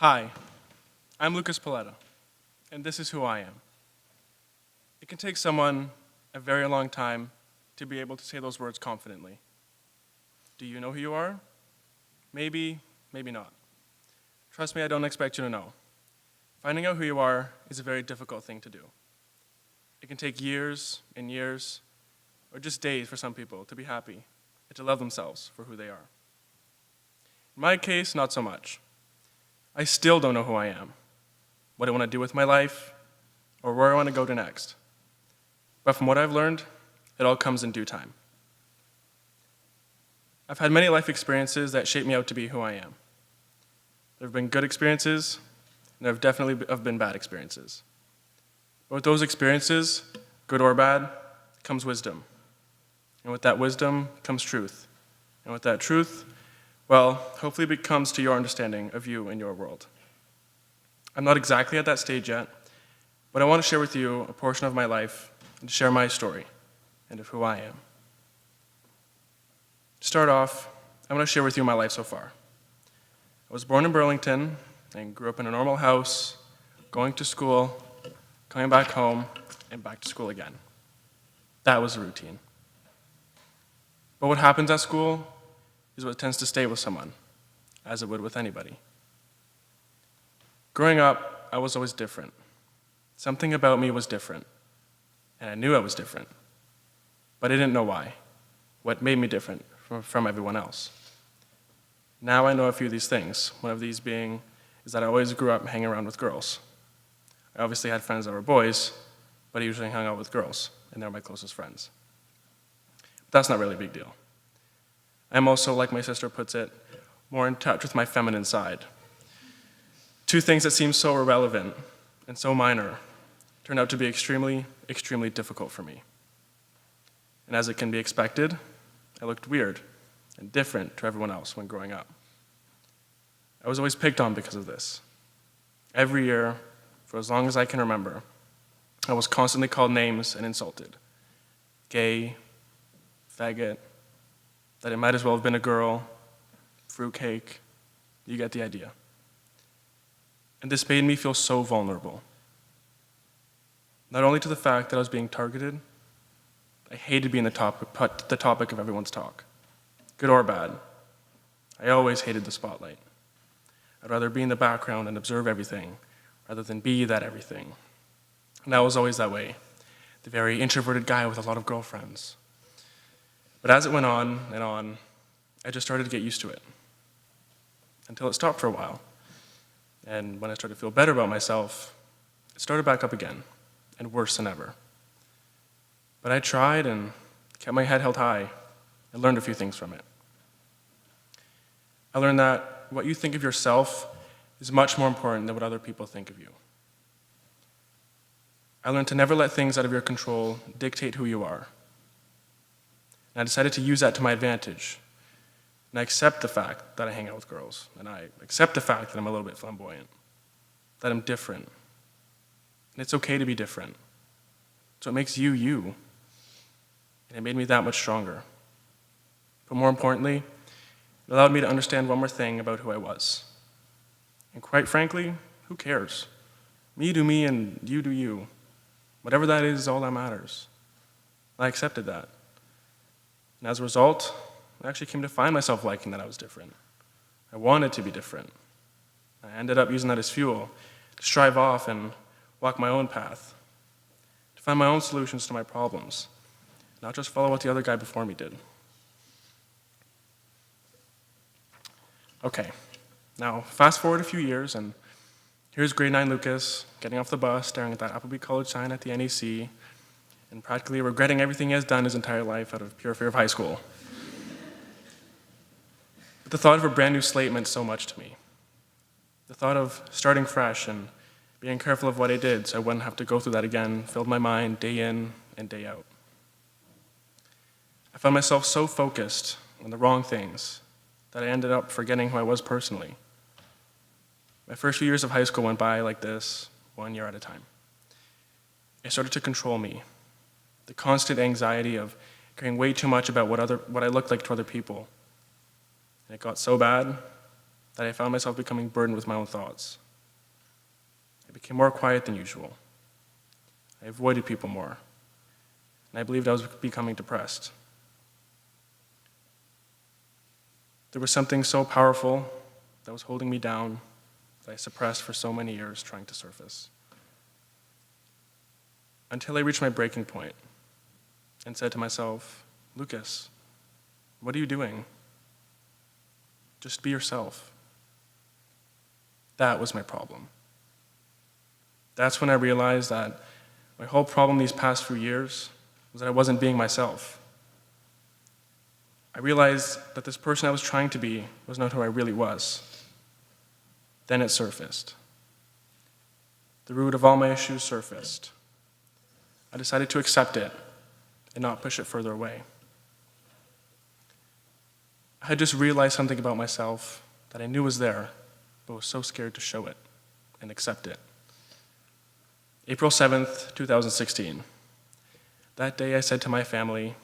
Hi, I'm Lucas Paletta, and this is who I am. It can take someone a very long time to be able to say those words confidently. Do you know who you are? Maybe, maybe not. Trust me, I don't expect you to know. Finding out who you are is a very difficult thing to do. It can take years and years, or just days for some people, to be happy and to love themselves for who they are. In my case, not so much. I still don't know who I am, what I want to do with my life, or where I want to go to next. But from what I've learned, it all comes in due time. I've had many life experiences that shape me out to be who I am. There have been good experiences, and there have definitely been bad experiences. But with those experiences, good or bad, comes wisdom. And with that wisdom comes truth. And with that truth, well, hopefully it comes to your understanding of you and your world. I'm not exactly at that stage yet, but I want to share with you a portion of my life and share my story and of who I am. To start off, I want to share with you my life so far. I was born in Burlington and grew up in a normal house, going to school, coming back home, and back to school again. That was the routine. But what happens at school is what tends to stay with someone, as it would with anybody. Growing up, I was always different. Something about me was different, and I knew I was different, but I didn't know why, what made me different from everyone else. Now I know a few of these things, one of these being is that I always grew up hanging around with girls. I obviously had friends that were boys, but I usually hung out with girls, and they're my closest friends. But that's not really a big deal. I'm also, like my sister puts it, more in touch with my feminine side. Two things that seem so irrelevant and so minor turned out to be extremely, extremely difficult for me. And as it can be expected, I looked weird and different to everyone else when growing up. I was always picked on because of this. Every year, for as long as I can remember, I was constantly called names and insulted. Gay, faggot, that it might as well have been a girl, fruitcake, you get the idea. And this made me feel so vulnerable. Not only to the fact that I was being targeted, I hated being the topic of everyone's talk, good or bad. I always hated the spotlight. I'd rather be in the background and observe everything rather than be that everything. And I was always that way, the very introverted guy with a lot of girlfriends. But as it went on and on, I just started to get used to it, until it stopped for a while. And when I started to feel better about myself, it started back up again, and worse than ever. But I tried and kept my head held high and learned a few things from it. I learned that what you think of yourself is much more important than what other people think of you. I learned to never let things out of your control dictate who you are. And I decided to use that to my advantage. And I accept the fact that I hang out with girls. And I accept the fact that I'm a little bit flamboyant. That I'm different. And it's okay to be different. So it makes you, you. And it made me that much stronger. But more importantly, it allowed me to understand one more thing about who I was. And quite frankly, who cares? Me do me and you do you. Whatever that is all that matters. I accepted that. And as a result, I actually came to find myself liking that I was different. I wanted to be different. I ended up using that as fuel to strive off and walk my own path, to find my own solutions to my problems, not just follow what the other guy before me did. Okay, now fast forward a few years, and here's grade 9 Lucas getting off the bus, staring at that Appleby College sign at the NEC, and practically regretting everything he has done his entire life out of pure fear of high school. But the thought of a brand new slate meant so much to me. The thought of starting fresh and being careful of what I did so I wouldn't have to go through that again filled my mind day in and day out. I found myself so focused on the wrong things that I ended up forgetting who I was personally. My first few years of high school went by like this, one year at a time. It started to control me. The constant anxiety of caring way too much about what I looked like to other people. And it got so bad that I found myself becoming burdened with my own thoughts. I became more quiet than usual. I avoided people more, and I believed I was becoming depressed. There was something so powerful that was holding me down that I suppressed for so many years trying to surface. Until I reached my breaking point and said to myself, Lucas, what are you doing? Just be yourself. That was my problem. That's when I realized that my whole problem these past few years was that I wasn't being myself. I realized that this person I was trying to be was not who I really was. Then it surfaced. The root of all my issues surfaced. I decided to accept it and not push it further away. I had just realized something about myself that I knew was there, but was so scared to show it and accept it. April 7th, 2016. That day I said to my family,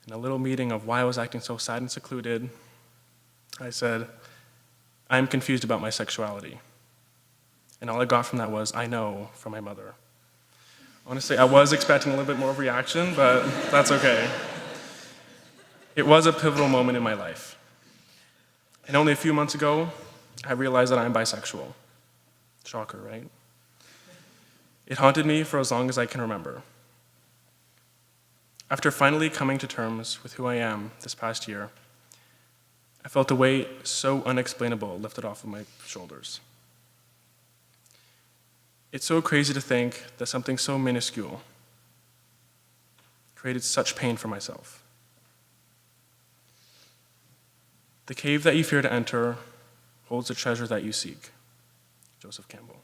in a little meeting of why I was acting so sad and secluded, I said, I'm confused about my sexuality. And all I got from that was, I know, from my mother. Honestly, I was expecting a little bit more of a reaction, but that's okay. It was a pivotal moment in my life. And only a few months ago, I realized that I'm bisexual. Shocker, right? It haunted me for as long as I can remember. After finally coming to terms with who I am this past year, I felt a weight so unexplainable lifted off of my shoulders. It's so crazy to think that something so minuscule created such pain for myself. The cave that you fear to enter holds the treasure that you seek. Joseph Campbell.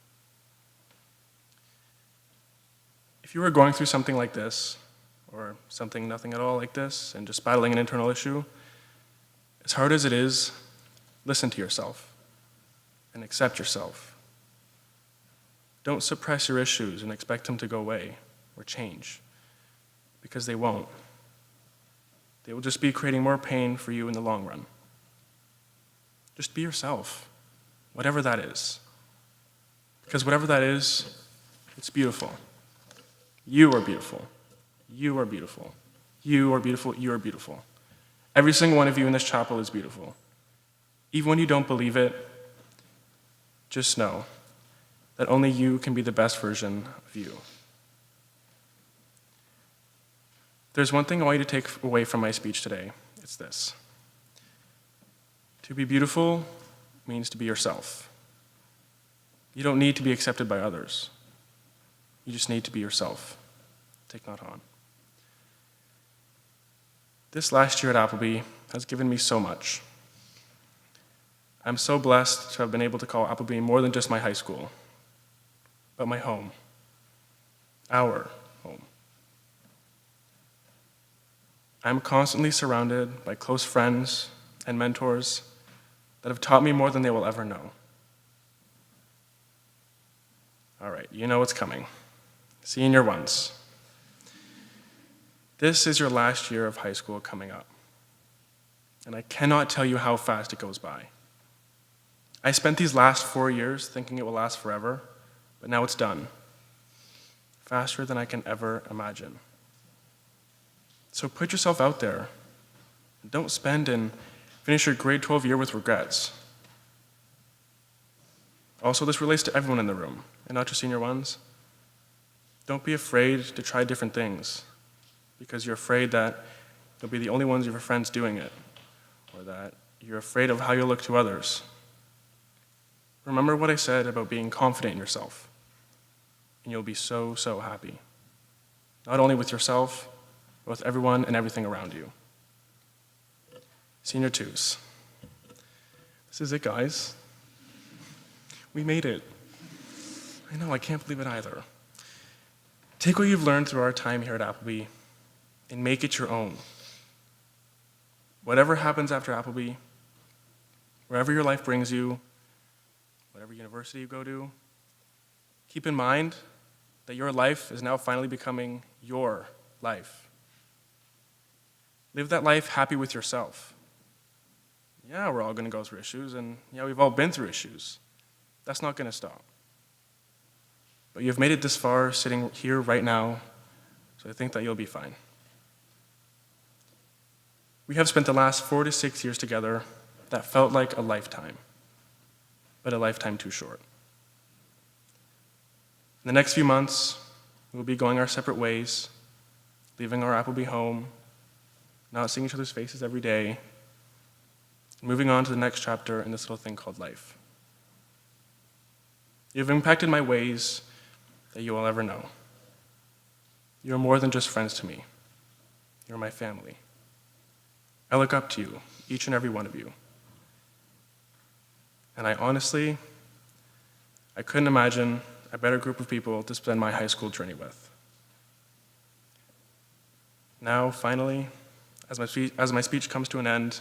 If you are going through something like this, or something nothing at all like this, and just battling an internal issue, as hard as it is, listen to yourself and accept yourself. Don't suppress your issues and expect them to go away or change, because they won't. They will just be creating more pain for you in the long run. Just be yourself, whatever that is. Because whatever that is, it's beautiful. You are beautiful. You are beautiful. You are beautiful. You are beautiful. Every single one of you in this chapel is beautiful. Even when you don't believe it, just know that only you can be the best version of you. There's one thing I want you to take away from my speech today. It's this. To be beautiful means to be yourself. You don't need to be accepted by others. You just need to be yourself. Take not on. This last year at Appleby has given me so much. I'm so blessed to have been able to call Appleby more than just my high school, but my home, our home. I'm constantly surrounded by close friends and mentors that have taught me more than they will ever know. All right, you know what's coming. Senior ones. This is your last year of high school coming up, and I cannot tell you how fast it goes by. I spent these last 4 years thinking it will last forever, but now it's done. Faster than I can ever imagine. So put yourself out there. Don't spend and finish your grade 12 year with regrets. Also, this relates to everyone in the room, and not just senior ones. Don't be afraid to try different things, because you're afraid that you'll be the only ones of your friends doing it, or that you're afraid of how you'll look to others. Remember what I said about being confident in yourself, and you'll be so, so happy. Not only with yourself, but with everyone and everything around you. Senior twos. This is it, guys. We made it. I know, I can't believe it either. Take what you've learned through our time here at Appleby and make it your own. Whatever happens after Appleby, wherever your life brings you, whatever university you go to, keep in mind that your life is now finally becoming your life. Live that life happy with yourself. Yeah, we're all going to go through issues, and yeah, we've all been through issues. That's not going to stop. But you've made it this far, sitting here right now, so I think that you'll be fine. We have spent the last 4 to 6 years together that felt like a lifetime, but a lifetime too short. In the next few months, we'll be going our separate ways, leaving our Appleby home, not seeing each other's faces every day, moving on to the next chapter in this little thing called life. You've impacted my ways that you will ever know. You're more than just friends to me. You're my family. I look up to you, each and every one of you. And I couldn't imagine a better group of people to spend my high school journey with. Now, finally, as my speech comes to an end,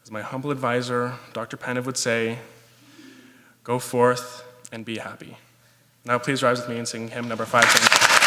as my humble advisor, Dr. Panev, would say, go forth and be happy. Now please rise with me and sing hymn number 5.